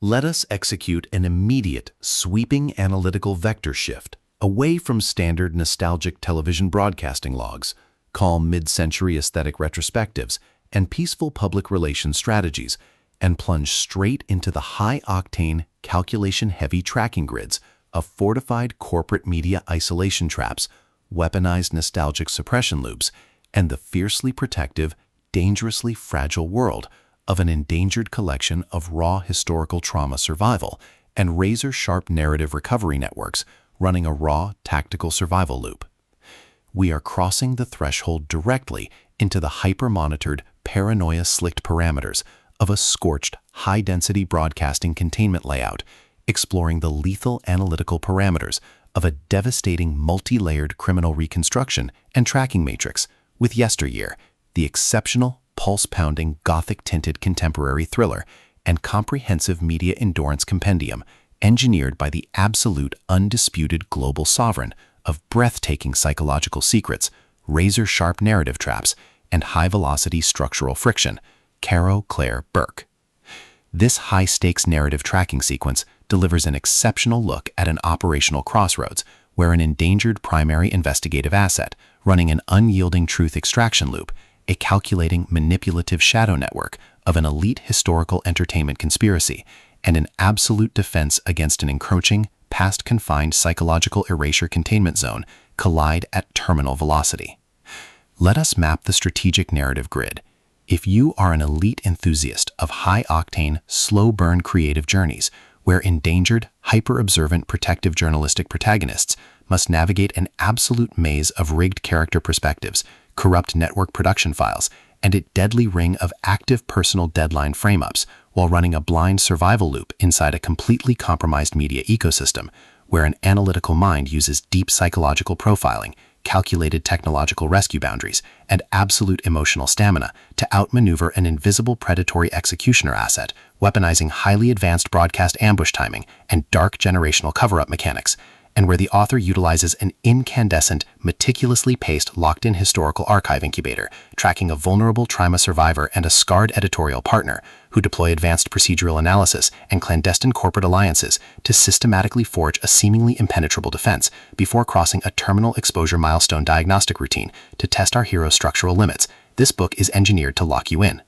Let us execute an immediate, sweeping analytical vector shift away from standard nostalgic television broadcasting logs, calm mid-century aesthetic retrospectives, and peaceful public relations strategies, and plunge straight into the high-octane, calculation-heavy tracking grids of fortified corporate media isolation traps, weaponized nostalgic suppression loops, and the fiercely protective, dangerously fragile world of an endangered collection of raw historical trauma survival and razor-sharp narrative recovery networks running a raw, tactical survival loop. We are crossing the threshold directly into the hyper-monitored, paranoia-slicked parameters of a scorched, high-density broadcasting containment layout, exploring the lethal analytical parameters of a devastating multi-layered criminal reconstruction and tracking matrix with Yesteryear, the exceptional, pulse-pounding, Gothic-tinted contemporary thriller and comprehensive media endurance compendium engineered by the absolute, undisputed global sovereign of breathtaking psychological secrets, razor-sharp narrative traps, and high-velocity structural friction, Caro Claire Burke. This high-stakes narrative tracking sequence delivers an exceptional look at an operational crossroads where an endangered primary investigative asset running an unyielding truth extraction loop, a calculating, manipulative shadow network of an elite historical entertainment conspiracy, and an absolute defense against an encroaching, past-confined psychological erasure containment zone collide at terminal velocity. Let us map the strategic narrative grid. If you are an elite enthusiast of high-octane, slow-burn creative journeys where endangered, hyper-observant protective journalistic protagonists must navigate an absolute maze of rigged character perspectives, corrupt network production files, and a deadly ring of active personal deadline frame-ups while running a blind survival loop inside a completely compromised media ecosystem where an analytical mind uses deep psychological profiling, calculated technological rescue boundaries, and absolute emotional stamina to outmaneuver an invisible predatory executioner asset, weaponizing highly advanced broadcast ambush timing and dark generational cover-up mechanics, and where the author utilizes an incandescent, meticulously paced, locked-in historical archive incubator, tracking a vulnerable trauma survivor and a scarred editorial partner who deploy advanced procedural analysis and clandestine corporate alliances to systematically forge a seemingly impenetrable defense before crossing a terminal exposure milestone diagnostic routine to test our hero's structural limits. This book is engineered to lock you in.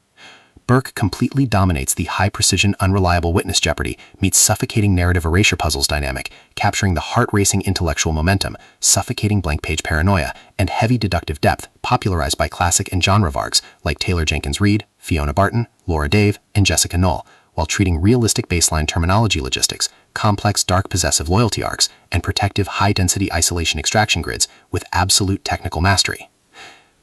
Burke completely dominates the high-precision, unreliable witness jeopardy meets suffocating narrative erasure puzzles dynamic, capturing the heart-racing intellectual momentum, suffocating blank-page paranoia, and heavy deductive depth popularized by classic and genre vargs like Taylor Jenkins Reid, Fiona Barton, Laura Dave, and Jessica Knoll, while treating realistic baseline terminology logistics, complex dark possessive loyalty arcs, and protective high-density isolation extraction grids with absolute technical mastery.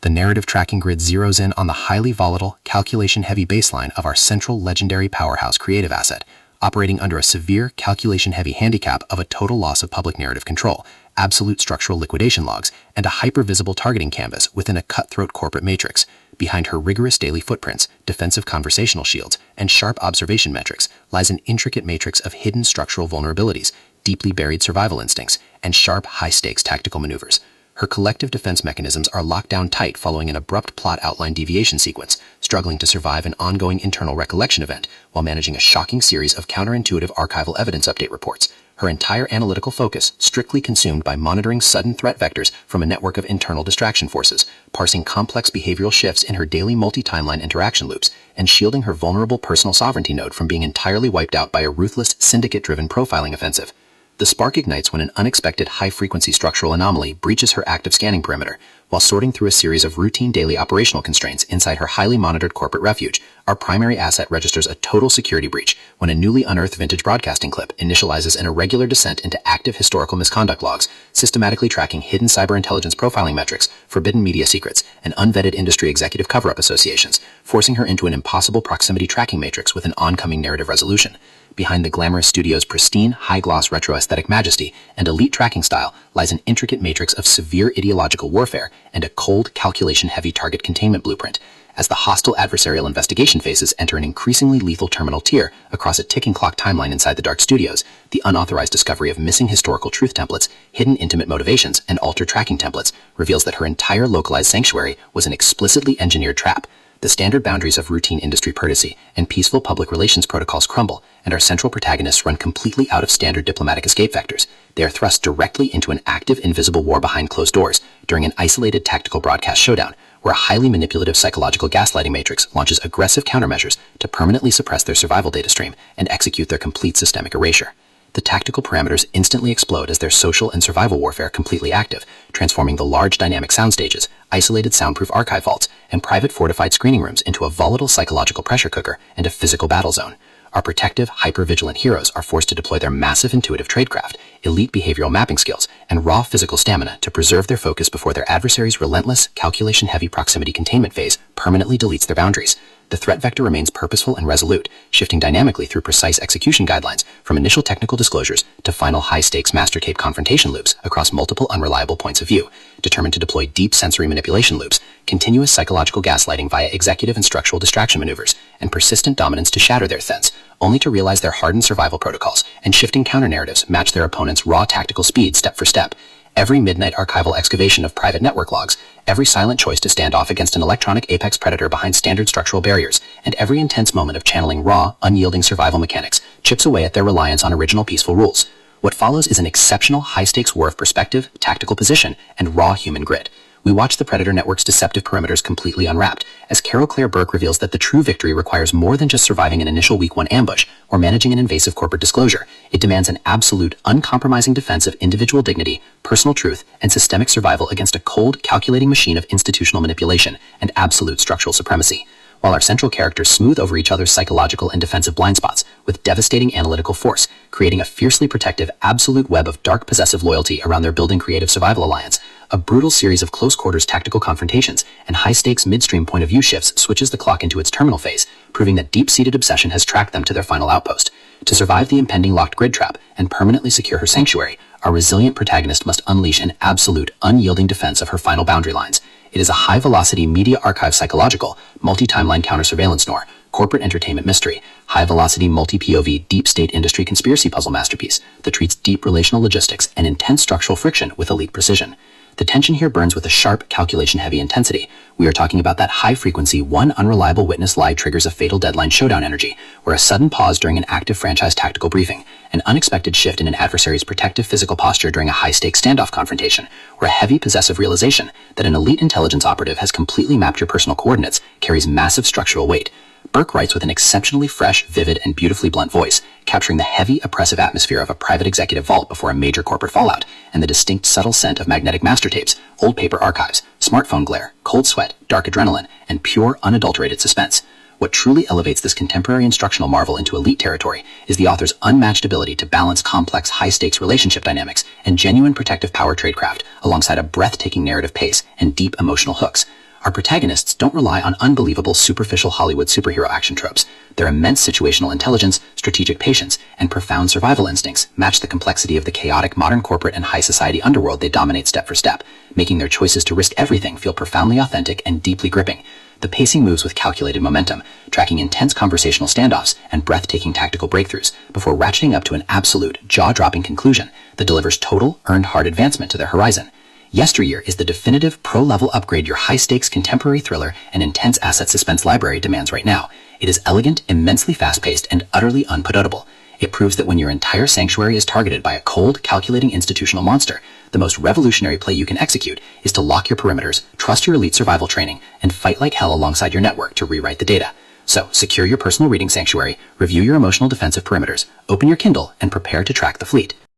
The narrative tracking grid zeroes in on the highly volatile, calculation-heavy baseline of our central legendary powerhouse creative asset, operating under a severe, calculation-heavy handicap of a total loss of public narrative control, absolute structural liquidation logs, and a hyper-visible targeting canvas within a cutthroat corporate matrix. Behind her rigorous daily footprints, defensive conversational shields, and sharp observation metrics lies an intricate matrix of hidden structural vulnerabilities, deeply buried survival instincts, and sharp, high-stakes tactical maneuvers. Her collective defense mechanisms are locked down tight following an abrupt plot outline deviation sequence, struggling to survive an ongoing internal recollection event while managing a shocking series of counterintuitive archival evidence update reports. Her entire analytical focus strictly consumed by monitoring sudden threat vectors from a network of internal distraction forces, parsing complex behavioral shifts in her daily multi-timeline interaction loops, and shielding her vulnerable personal sovereignty node from being entirely wiped out by a ruthless, syndicate-driven profiling offensive. The spark ignites when an unexpected high-frequency structural anomaly breaches her active scanning perimeter. While sorting through a series of routine daily operational constraints inside her highly monitored corporate refuge, our primary asset registers a total security breach when a newly unearthed vintage broadcasting clip initializes an irregular descent into active historical misconduct logs, systematically tracking hidden cyber intelligence profiling metrics, forbidden media secrets, and unvetted industry executive cover-up associations, forcing her into an impossible proximity tracking matrix with an oncoming narrative resolution. Behind the glamorous studio's pristine, high-gloss retro-aesthetic majesty and elite tracking style lies an intricate matrix of severe ideological warfare and a cold, calculation-heavy target containment blueprint. As the hostile adversarial investigation phases enter an increasingly lethal terminal tier across a ticking clock timeline inside the dark studios, the unauthorized discovery of missing historical truth templates, hidden intimate motivations, and altered tracking templates reveals that her entire localized sanctuary was an explicitly engineered trap. The standard boundaries of routine industry courtesy and peaceful public relations protocols crumble, and our central protagonists run completely out of standard diplomatic escape vectors. They are thrust directly into an active, invisible war behind closed doors during an isolated tactical broadcast showdown, where a highly manipulative psychological gaslighting matrix launches aggressive countermeasures to permanently suppress their survival data stream and execute their complete systemic erasure. The tactical parameters instantly explode as their social and survival warfare completely active, transforming the large dynamic sound stages, isolated soundproof archive vaults, and private fortified screening rooms into a volatile psychological pressure cooker and a physical battle zone. Our protective, hyper-vigilant heroes are forced to deploy their massive intuitive tradecraft, elite behavioral mapping skills, and raw physical stamina to preserve their focus before their adversary's relentless, calculation-heavy proximity containment phase permanently deletes their boundaries. The threat vector remains purposeful and resolute, shifting dynamically through precise execution guidelines from initial technical disclosures to final high-stakes master cape confrontation loops across multiple unreliable points of view, determined to deploy deep sensory manipulation loops, continuous psychological gaslighting via executive and structural distraction maneuvers, and persistent dominance to shatter their thence, only to realize their hardened survival protocols and shifting counter-narratives match their opponent's raw tactical speed step for step. Every midnight archival excavation of private network logs, every silent choice to stand off against an electronic apex predator behind standard structural barriers, and every intense moment of channeling raw, unyielding survival mechanics chips away at their reliance on original peaceful rules. What follows is an exceptional high-stakes war of perspective, tactical position, and raw human grit. We watch the Predator Network's deceptive perimeters completely unwrapped, as Caro Claire Burke reveals that the true victory requires more than just surviving an initial week 1 ambush or managing an invasive corporate disclosure. It demands an absolute, uncompromising defense of individual dignity, personal truth, and systemic survival against a cold, calculating machine of institutional manipulation and absolute structural supremacy. While our central characters smooth over each other's psychological and defensive blind spots with devastating analytical force, creating a fiercely protective, absolute web of dark possessive loyalty around their building creative survival alliance. A brutal series of close-quarters tactical confrontations and high-stakes midstream point-of-view shifts switches the clock into its terminal phase, proving that deep-seated obsession has tracked them to their final outpost. To survive the impending locked grid trap and permanently secure her sanctuary, our resilient protagonist must unleash an absolute, unyielding defense of her final boundary lines. It is a high-velocity media archive psychological, multi-timeline counter-surveillance noir, corporate entertainment mystery, high-velocity multi-POV deep-state industry conspiracy puzzle masterpiece that treats deep relational logistics and intense structural friction with elite precision. The tension here burns with a sharp, calculation-heavy intensity. We are talking about that high-frequency, one unreliable witness lie triggers a fatal deadline showdown energy, where a sudden pause during an active franchise tactical briefing, an unexpected shift in an adversary's protective physical posture during a high-stakes standoff confrontation, or a heavy possessive realization that an elite intelligence operative has completely mapped your personal coordinates carries massive structural weight. Burke writes with an exceptionally fresh, vivid, and beautifully blunt voice, capturing the heavy, oppressive atmosphere of a private executive vault before a major corporate fallout, and the distinct, subtle scent of magnetic master tapes, old paper archives, smartphone glare, cold sweat, dark adrenaline, and pure, unadulterated suspense. What truly elevates this contemporary instructional marvel into elite territory is the author's unmatched ability to balance complex, high-stakes relationship dynamics and genuine protective power tradecraft alongside a breathtaking narrative pace and deep emotional hooks. Our protagonists don't rely on unbelievable, superficial Hollywood superhero action tropes. Their immense situational intelligence, strategic patience, and profound survival instincts match the complexity of the chaotic modern corporate and high society underworld they dominate step for step, making their choices to risk everything feel profoundly authentic and deeply gripping. The pacing moves with calculated momentum, tracking intense conversational standoffs and breathtaking tactical breakthroughs before ratcheting up to an absolute, jaw-dropping conclusion that delivers total, earned hard advancement to their horizon. Yesteryear is the definitive pro-level upgrade your high-stakes contemporary thriller and intense asset suspense library demands right now. It is elegant, immensely fast-paced, and utterly unputdownable. It proves that when your entire sanctuary is targeted by a cold, calculating institutional monster, the most revolutionary play you can execute is to lock your perimeters, trust your elite survival training, and fight like hell alongside your network to rewrite the data. So, secure your personal reading sanctuary, review your emotional defensive perimeters, open your Kindle, and prepare to track the fleet.